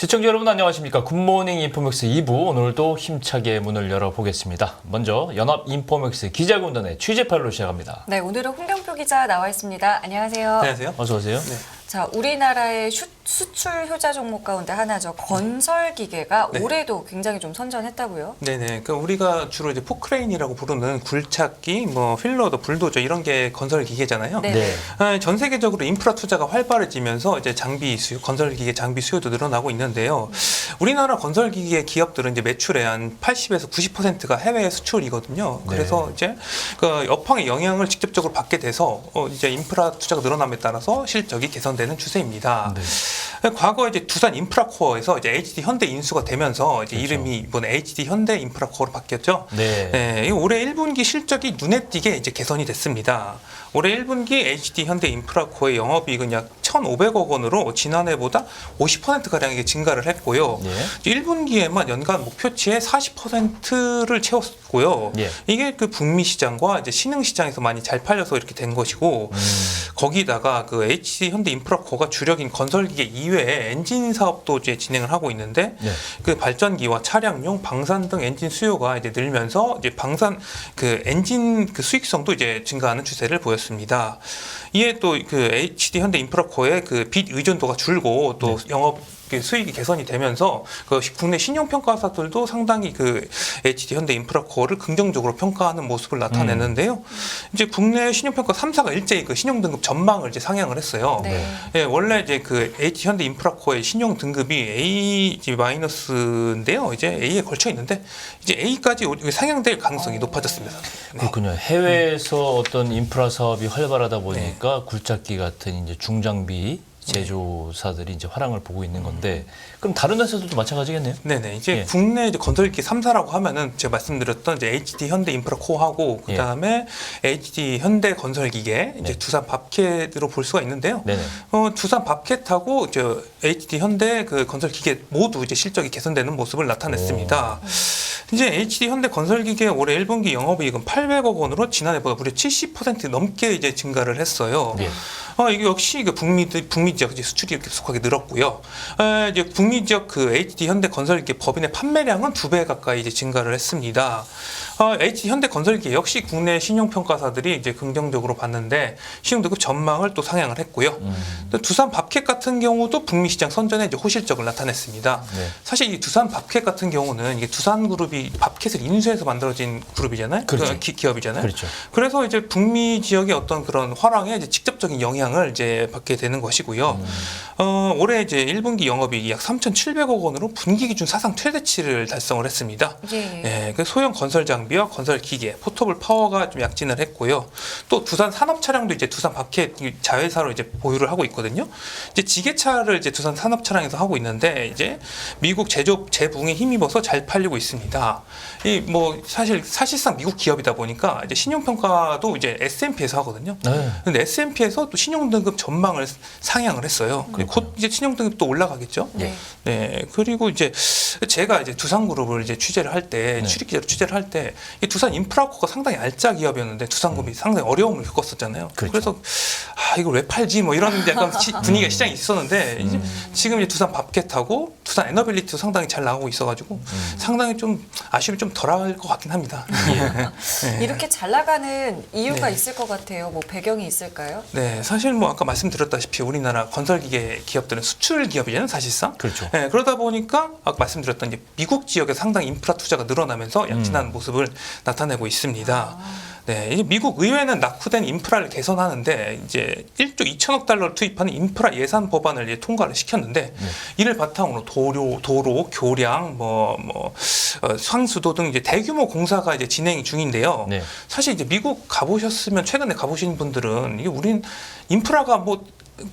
시청자 여러분 안녕하십니까. 굿모닝 인포맥스 2부 오늘도 힘차게 문을 열어보겠습니다. 먼저 연합인포맥스 기자군단의 취재팔로 시작합니다. 네, 오늘은 홍경표 기자 나와 있습니다. 안녕하세요. 안녕하세요. 어서 오세요. 네. 자, 우리나라의 수출 효자 종목 가운데 하나죠. 건설 기계가 네. 올해도 굉장히 좀 선전했다고요? 네네. 그 우리가 주로 이제 포크레인이라고 부르는 굴착기, 뭐 휠로더, 불도저 이런 게 건설 기계잖아요. 네. 전 세계적으로 인프라 투자가 활발해지면서 이제 장비 수요, 건설 기계 장비 수요도 늘어나고 있는데요. 우리나라 건설 기계 기업들은 이제 매출의 한 80에서 90%가 해외 수출이거든요. 그래서 이제 그 여파의 영향을 직접적으로 받게 돼서 이제 인프라 투자가 늘어남에 따라서 실적이 개선되는 추세입니다. 네. 과거 이제 두산 인프라코어에서 이제 HD 현대 인수가 되면서 이제 그렇죠. 이름이 이번에 HD 현대 인프라코어로 바뀌었죠. 네. 네, 올해 1분기 실적이 눈에 띄게 이제 개선이 됐습니다. 올해 1분기 HD 현대 인프라코어의 영업이익은 약 1,500억 원으로 지난해보다 50%가량의 증가를 했고요. 예. 1분기에만 연간 목표치의 40%를 채웠고요. 예. 이게 그 북미 시장과 이제 신흥 시장에서 많이 잘 팔려서 이렇게 된 것이고, 거기다가 그 HD 현대 인프라코어가 주력인 건설기계 이외에 엔진 사업도 이제 진행을 하고 있는데, 예. 그 발전기와 차량용, 방산 등 엔진 수요가 이제 늘면서 이제 방산 그 엔진 그 수익성도 이제 증가하는 추세를 보였습니다. 이에 또 그 HD 현대 인프라코어의 그 빚 의존도가 줄고 또 영업 수익이 개선이 되면서 그 국내 신용평가사들도 상당히 그 HD 현대 인프라코어를 긍정적으로 평가하는 모습을 나타내는데요. 이제 국내 신용평가 3사가 일제히 그 신용등급 전망을 이제 상향을 했어요. 네. 예, 원래 이제 그 HD 현대 인프라코어의 신용 등급이 A-인데요. 이제 A에 걸쳐 있는데 이제 A까지 상향될 가능성이 높아졌습니다. 네. 그렇군요. 해외에서 어떤 인프라 사업이 활발하다 보니까 굴착기 같은 이제 중장비 제조사들이 이제 화랑을 보고 있는 건데, 그럼 다른 회사들도 마찬가지겠네요. 네네. 이제 예. 국내 이제 건설기 3사라고 하면은 제가 말씀드렸던 이제 HD 현대 인프라코어하고 예. 그다음에 HD 현대 건설기계, 이제 네. 두산 밥캣으로 볼 수가 있는데요. 네네. 두산 밥캣하고 저 HD 현대 그 건설기계 모두 이제 실적이 개선되는 모습을 나타냈습니다. 이제 HD 현대 건설기계 올해 1분기 영업이익은 800억 원으로 지난해보다 무려 70% 넘게 이제 증가를 했어요. 예. 이게 역시 그 북미 지역 이제 수출이 이렇게 속하게 늘었고요. 이제 북미 지역 그 HD 현대 건설기계 법인의 판매량은 2배 가까이 이제 증가를 했습니다. HD 현대 건설기계 역시 국내 신용평가사들이 이제 긍정적으로 봤는데 신용등급 전망을 또 상향을 했고요. 또 두산 밥캣 같은 경우도 북미 시장 선전에 이제 호실적을 나타냈습니다. 네. 사실 이 두산 밥캣 같은 경우는 이게 두산그룹이 밥캣을 인수해서 만들어진 그룹이잖아요. 그렇죠. 기업이잖아요. 그렇죠. 그래서 이제 북미 지역의 어떤 그런 화랑에 이제 직접적인 영향을 이제 받게 되는 것이고요. 올해 이제 1분기 영업이익이 약 3,700억 원으로 분기 기준 사상 최대치를 달성을 했습니다. 예. 그 소형 건설 장비와 건설 기계, 포터블 파워가 좀 약진을 했고요. 또 두산 산업 차량도 이제 두산 밥캣 자회사로 이제 보유를 하고 있거든요. 이제 지게차를 이제 두산 산업 차량에서 하고 있는데 이제 미국 제조업 재붕에 힘입어서 잘 팔리고 있습니다. 이 뭐 사실상 미국 기업이다 보니까 이제 신용평가도 이제 S&P에서 하거든요. 네. 근데 S&P에서 또 신용등급 전망을 상향을 했어요. 곧 이제 신용등급도 올라가겠죠. 네. 네. 그리고 이제 제가 이제 두산그룹을 이제 취재를 할 때, 출입 기자로 취재를 할 때, 이 두산 인프라코가 상당히 알짜 기업이었는데 두산그룹이 상당히 어려움을 겪었었잖아요. 그렇죠. 그래서 이걸 왜 팔지? 뭐 이런 약간 분위기가 시장에 있었는데 이제 지금 이제 두산 밥캣하고 두산 에너빌리티도 상당히 잘 나가고 있어가지고 상당히 좀 아쉬움이 좀 덜할 것 같긴 합니다. 네. 이렇게 잘 나가는 이유가 네. 있을 것 같아요. 뭐 배경이 있을까요? 네, 사실 뭐 아까 말씀드렸다시피 우리나라 건설기계 기업들은 수출 기업이잖아요, 사실상. 그렇죠. 네, 그러다 보니까 아까 말씀드렸던 이제 미국 지역에 상당히 인프라 투자가 늘어나면서 약진한 모습을 나타내고 있습니다. 네, 이 미국 의회는 낙후된 인프라를 개선하는데 이제 1조 2천억 달러를 투입하는 인프라 예산 법안을 이제 통과를 시켰는데 이를 바탕으로 도로, 교량, 상수도 등 이제 대규모 공사가 이제 진행 중인데요. 네. 사실 이제 미국 가보셨으면 최근에 가보신 분들은 이게 우린 인프라가 뭐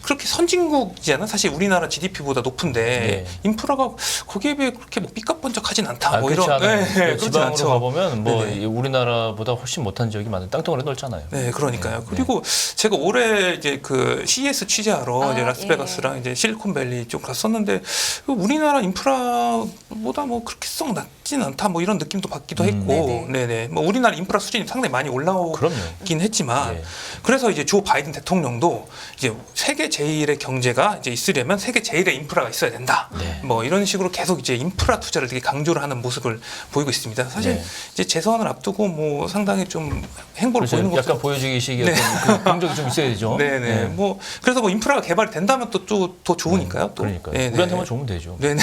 그렇게 선진국이잖아. 사실 우리나라 GDP보다 높은데 네. 인프라가 거기에 비해 그렇게 뭐 삐까뻔쩍하진 않다. 뭐 그렇지 이런. 않아요. 네, 그렇지 지방으로 않죠. 가보면 뭐 네네. 우리나라보다 훨씬 못한 지역이 많은 땅덩어리 넓잖아요. 네, 그러니까요. 그리고 제가 올해 이제 그 CES 취재하러 이제 라스베가스랑 이제 실리콘밸리 쪽 갔었는데 우리나라 인프라보다 뭐 그렇게 썩 낮진 않다. 뭐 이런 느낌도 받기도 했고, 네네. 뭐 우리나라 인프라 수준이 상당히 많이 올라오긴 그럼요. 했지만, 네. 그래서 이제 조 바이든 대통령도 이제 세계 제일의 경제가 이제 있으려면 세계 제일의 인프라가 있어야 된다. 네. 뭐 이런 식으로 계속 이제 인프라 투자를 되게 강조를 하는 모습을 보이고 있습니다. 사실 네. 이제 재선을 앞두고 뭐 상당히 좀 행보를 그래서 보이는 것도 약간 보여주기식의 어떤 그 공적이 좀 있어야 되죠. 네네. 뭐 그래서 뭐 인프라가 개발이 된다면 또 더 좋으니까요. 또. 그러니까요. 네네. 우리한테만 좋으면 되죠. 네네.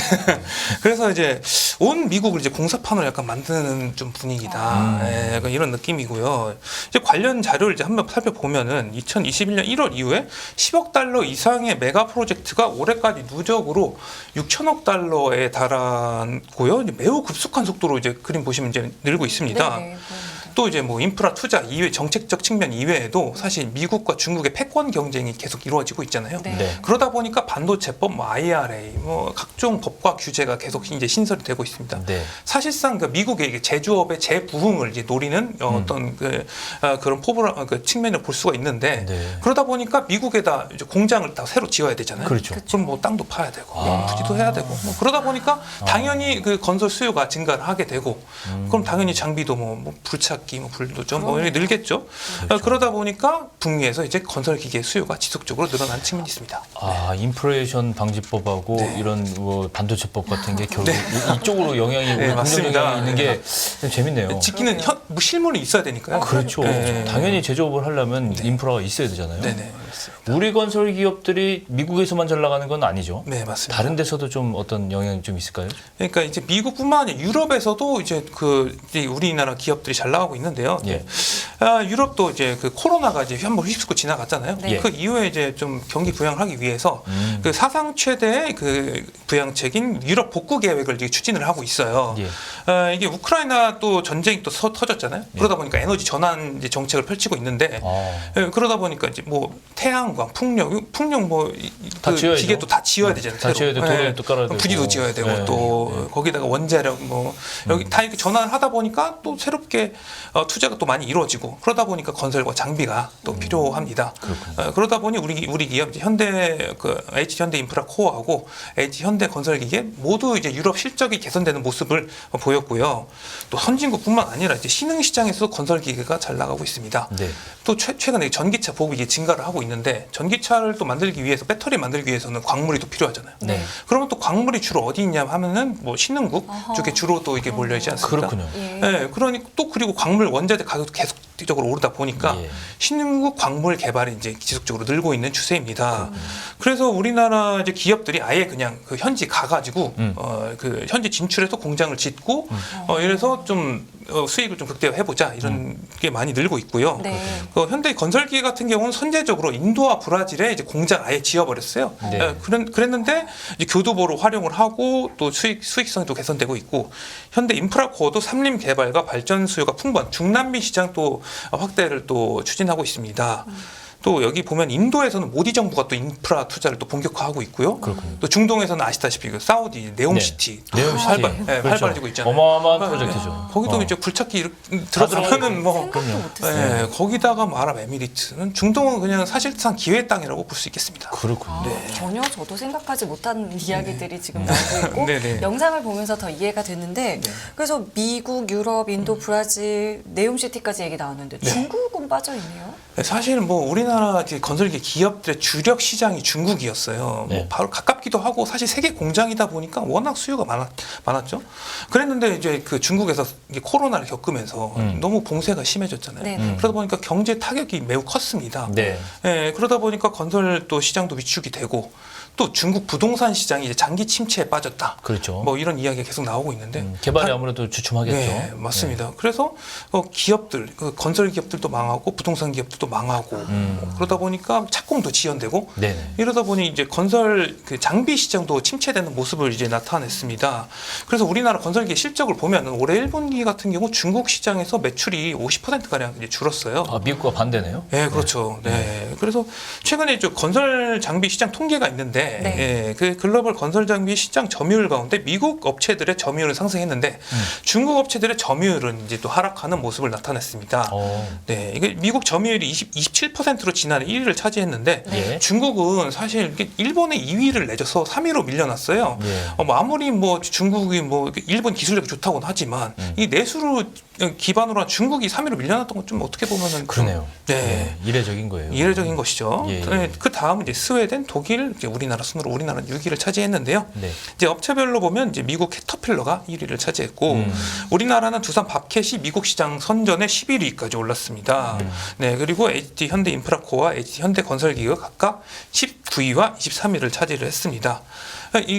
그래서 이제 온 미국을 이제 공사판으로 약간 만드는 좀 분위기다. 예, 약간 이런 느낌이고요. 이제 관련 자료를 이제 한번 살펴보면은 2021년 1월 이후에 10억 달러 이상의 메가 프로젝트가 올해까지 누적으로 6천억 달러에 달하고요. 이제 매우 급속한 속도로 이제 그림 보시면 이제 늘고 있습니다. 네네, 또 이제 뭐 인프라 투자 이외 정책적 측면 이외에도 사실 미국과 중국의 패권 경쟁이 계속 이루어지고 있잖아요. 네. 네. 그러다 보니까 반도체법, 뭐 IRA, 뭐 각종 법과 규제가 계속 이제 신설이 되고 있습니다. 네. 사실상 그 미국의 이게 제조업의 재부흥을 이제 노리는 어떤 그런 포부라 그 측면을 볼 수가 있는데 네. 그러다 보니까 미국에다 이제 공장을 다 새로 지어야 되잖아요. 그렇죠. 그럼 뭐 땅도 파야 되고 아. 부지도 해야 되고 뭐 그러다 보니까 당연히 그 건설 수요가 증가를 하게 되고 그럼 당연히 장비도 뭐 불착기, 뭐 불도저 뭐 이렇게 늘겠죠. 그렇죠. 그러다 보니까 북미에서 이제 건설 기계 수요가 지속적으로 늘어나는 측면이 있습니다. 아, 인플레이션 방지법하고 네. 이런 뭐 반도체법 같은 게 결국 이쪽으로 영향이 네, 긍정 맞습니다. 영향이 있는 게 좀 재밌네요. 지키는 뭐 실물이 있어야 되니까요. 그렇죠. 네. 당연히 제조업을 하려면 인프라가 있어야 되잖아요. 네네. 우리 건설 기업들이 미국에서만 잘 나가는 건 아니죠. 네, 맞습니다. 다른 데서도 좀 어떤 영향이 좀 있을까요? 그러니까 이제 미국뿐만 아니라 유럽에서도 이제 이제 우리나라 기업들이 잘 나가고 있는데요. 예. 유럽도 이제 그 코로나가 이제 한번 휩쓸고 지나갔잖아요. 네. 그 이후에 이제 좀 경기 부양하기 위해서 그 사상 최대의 그 부양책인 유럽 복구 계획을 이제 추진을 하고 있어요. 예. 이게 우크라이나 또 전쟁이 또 터졌잖아요. 그러다 보니까 에너지 전환 이제 정책을 펼치고 있는데 아, 그러다 보니까 이제 뭐 태양광, 풍력 뭐 다 그 지어야죠. 기계도 다 지어야 되잖아요. 다 새로. 지어야 되고 도로도 또 깔아야 되고. 부지도 지어야 되고 네. 또 거기다가 원자력 뭐 여기 다 이렇게 전환을 하다 보니까 또 새롭게 투자가 또 많이 이루어지고 그러다 보니까 건설과 장비가 또 필요합니다. 그러다 보니 우리 기업 이제 현대 H 현대 인프라 코어하고 H 현대 건설기계 모두 이제 유럽 실적이 개선되는 모습을 보였고요. 또 선진국뿐만 아니라 이제 신흥 시장에서 건설기계가 잘 나가고 있습니다. 네. 또 최근에 전기차 보급이 이게 증가를 하고 있는데 전기차를 또 만들기 위해서 배터리 만들기 위해서는 광물이 또 필요하잖아요. 네. 그러면 또 광물이 주로 어디 있냐 하면은 뭐 신흥국 쪽에 주로 또 이게 몰려 있지 않습니까? 그렇군요. 예. 네, 그러니 또 그리고 광물 원자재 가격도 계속적으로 오르다 보니까 예. 신흥국 광물 개발이 이제 지속적으로 늘고 있는 추세입니다. 그래서 우리나라 이제 기업들이 아예 그냥 그 현지 가가지고 그 현지 진출해서 공장을 짓고 이래서 좀 수익을 좀 극대화해보자 이런 게 많이 늘고 있고요. 네. 현대 건설기계 같은 경우는 선제적으로 인도와 브라질에 이제 공장 아예 지어버렸어요. 네. 그랬는데 이제 교두보로 활용을 하고 또 수익성이 개선되고 있고 현대 인프라코어도 삼림 개발과 발전 수요가 풍부한 중남미 시장 또 확대를 또 추진하고 있습니다. 또 여기 보면 인도에서는 모디 정부가 또 인프라 투자를 또 본격화하고 있고요. 그렇군요. 또 중동에서는 아시다시피 그 사우디 네옴시티 네옴시티. 그렇죠. 활발해지고 있잖아요. 어마어마한 프로젝트죠. 거기도 이제 굴착기 들어가면은 뭐 생각도 못했어요. 네, 거기다가 뭐 아랍에미리트는 중동은 그냥 사실상 기회 땅이라고 볼 수 있겠습니다. 그렇군요. 전혀 저도 생각하지 못한 이야기들이 지금 나오고 있고 네네. 영상을 보면서 더 이해가 됐는데 그래서 미국, 유럽, 인도, 브라질, 네옴시티까지 얘기 나왔는데 중국은 빠져 있네요. 사실 뭐 우리나라 이제 건설기 기업들의 주력 시장이 중국이었어요. 네. 뭐 바로 가깝기도 하고 사실 세계 공장이다 보니까 워낙 수요가 많았죠. 그랬는데 이제 그 중국에서 이제 코로나를 겪으면서 너무 봉쇄가 심해졌잖아요. 네. 그러다 보니까 경제 타격이 매우 컸습니다. 네. 예, 그러다 보니까 건설 또 시장도 위축이 되고 또 중국 부동산 시장이 이제 장기 침체에 빠졌다. 그렇죠. 뭐 이런 이야기가 계속 나오고 있는데 개발이 아무래도 주춤하겠죠. 네, 맞습니다. 그래서 기업들, 건설 기업들도 망하고 부동산 기업들도 망하고 그러다 보니까 착공도 지연되고 네네. 이러다 보니 이제 건설 그 장비 시장도 침체되는 모습을 이제 나타냈습니다. 그래서 우리나라 건설기의 실적을 보면 올해 1분기 같은 경우 중국 시장에서 매출이 50% 가량 이제 줄었어요. 아, 미국과 반대네요. 네, 그렇죠. 네. 그래서 최근에 저 건설 장비 시장 통계가 있는데, 네. 예, 그 글로벌 건설 장비 시장 점유율 가운데 미국 업체들의 점유율은 상승했는데 중국 업체들의 점유율은 이제 또 하락하는 모습을 나타냈습니다. 어. 네, 이게 미국 점유율이 27%로 지난해 1위를 차지했는데 예. 중국은 사실 이렇게 일본에 2위를 내줘서 3위로 밀려났어요. 예. 뭐 아무리 뭐 중국이 뭐 일본 기술력이 좋다고는 하지만 이 내수를 기반으로 한 중국이 3위로 밀려났던 건 좀 어떻게 보면은 좀 그러네요. 네. 이례적인 거예요. 이례적인 것이죠. 예, 예. 네, 그 다음 이제 스웨덴, 독일, 이제 우리나라 순으로 우리나라는 6위를 차지했는데요. 네. 이제 업체별로 보면 이제 미국 캐터필러가 1위를 차지했고 우리나라는 두산 밥캣이 미국 시장 선전에 11위까지 올랐습니다. 네, 그리고 HD 현대인프라코어와 HD 현대건설기가 각각 19위와 23위를 차지를 했습니다.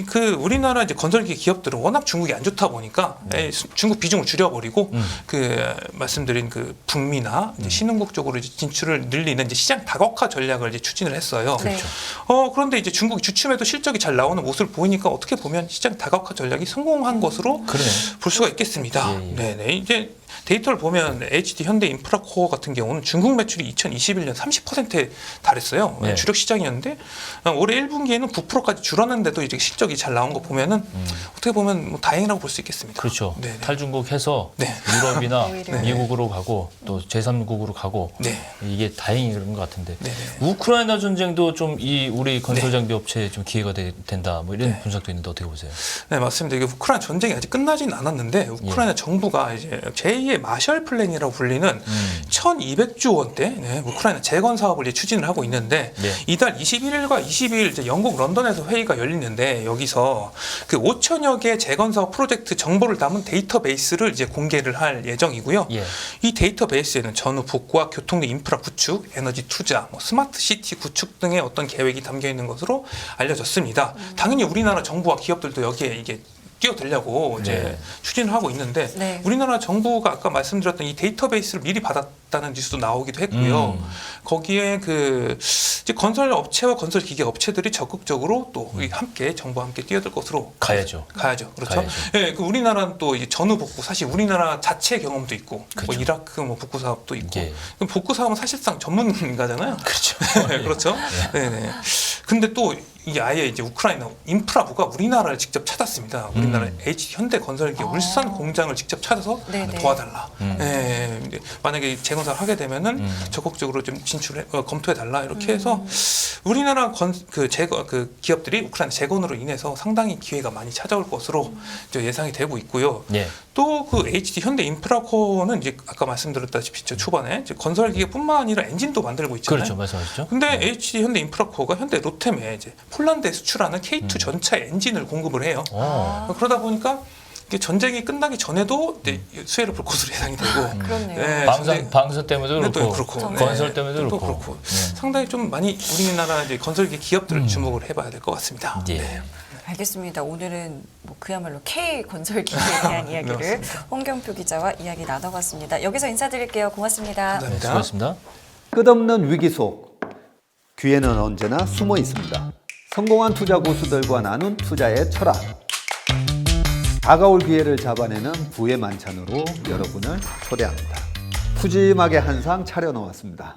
그 우리나라 이제 건설기 기업들은 워낙 중국이 안 좋다 보니까 중국 비중을 줄여버리고 그 말씀드린 그 북미나 이제 신흥국 쪽으로 이제 진출을 늘리는 이제 시장 다각화 전략을 이제 추진을 했어요. 네. 그런데 이제 중국이 주춤해도 실적이 잘 나오는 모습을 보이니까 어떻게 보면 시장 다각화 전략이 성공한 것으로 그러네요. 볼 수가 있겠습니다. 예, 예. 네네. 이제 데이터를 보면 HD 현대인프라코어 같은 경우는 중국 매출이 2021년 30%에 달했어요. 네. 주력 시장이었는데 올해 1분기에는 9%까지 줄었는데도 이제 실적이 잘 나온 거 보면은 어떻게 보면 뭐 다행이라고 볼 수 있겠습니다. 그렇죠. 네네. 탈중국해서 네. 유럽이나 오히려. 미국으로 가고 또 제3국으로 가고 네. 이게 다행히 그런 것 같은데 네네. 우크라이나 전쟁도 좀 이 우리 건설 장비 업체에 좀 기회가 된다 뭐 이런 분석도 있는데 어떻게 보세요? 네, 맞습니다. 이게 우크라이나 전쟁이 아직 끝나지는 않았는데 우크라이나 정부가 이제 제2의 마셜 플랜이라고 불리는 1,200조 원대 우크라이나 재건 사업을 이제 추진을 하고 있는데 네. 이달 21일과 22일 이제 영국 런던에서 회의가 열리는데 여기서 그 5천여 개 재건 사업 프로젝트 정보를 담은 데이터베이스를 이제 공개를 할 예정이고요. 예. 이 데이터베이스에는 전후 복구와 교통 등 인프라 구축, 에너지 투자, 뭐 스마트 시티 구축 등의 어떤 계획이 담겨 있는 것으로 알려졌습니다. 당연히 우리나라 정부와 기업들도 여기에 이게 뛰어들려고 이제 네. 추진을 하고 있는데 네. 우리나라 정부가 아까 말씀드렸던 이 데이터베이스를 미리 받았다는 뉴스도 나오기도 했고요. 거기에 그 이제 건설 업체와 건설 기계 업체들이 적극적으로 또 함께 정부와 함께 뛰어들 것으로 가야죠. 가야죠. 그렇죠. 가야죠. 예, 그 우리나라는 또 이제 전후 복구 사실 우리나라 자체 경험도 있고 뭐 이라크 뭐 복구 사업도 있고 예. 그럼 복구 사업은 사실상 전문가잖아요. 그렇죠. 네, 그렇죠. 네네. 근데 또 이게 아예 이제 우크라이나 인프라부가 우리나라를 직접 찾았습니다. 우리나라 HD 현대건설기 울산 공장을 직접 찾아서 네네. 도와달라. 예, 이제 만약에 재건사를 하게 되면은 적극적으로 좀 진출해 검토해 달라 이렇게 해서 우리나라 그 기업들이 우크라이나 재건으로 인해서 상당히 기회가 많이 찾아올 것으로 이제 예상이 되고 있고요. 예. 또 그 HD 현대인프라코어는 이제 아까 말씀드렸다시피 저 초반에 이제 건설기계뿐만 아니라 엔진도 만들고 있잖아요. 그렇죠. 말씀하셨죠. 근데 HD 현대인프라코어가 현대 로템에 이제 폴란드에 수출하는 K2 전차 엔진을 공급을 해요. 그러다 보니까 이게 전쟁이 끝나기 전에도 이제 수혜를 볼 것으로 예상이 되고. 그렇네요. 네, 방산 때문에도 또 그렇고, 그렇고, 건설 네. 때문에도 또 그렇고. 상당히 좀 많이 우리나라 이제 건설기 기업들을 주목을 해봐야 될 것 같습니다. 예. 네. 알겠습니다. 오늘은 뭐 그야말로 K 건설기에 대한 이야기를 맞습니다. 홍경표 기자와 이야기 나눠봤습니다. 여기서 인사드릴게요. 고맙습니다. 감사합니다. 네, 수고하셨습니다. 끝없는 위기 속 기회는 언제나 숨어 있습니다. 성공한 투자 고수들과 나눈 투자의 철학. 다가올 기회를 잡아내는 부의 만찬으로 여러분을 초대합니다. 푸짐하게 한 상 차려놓았습니다.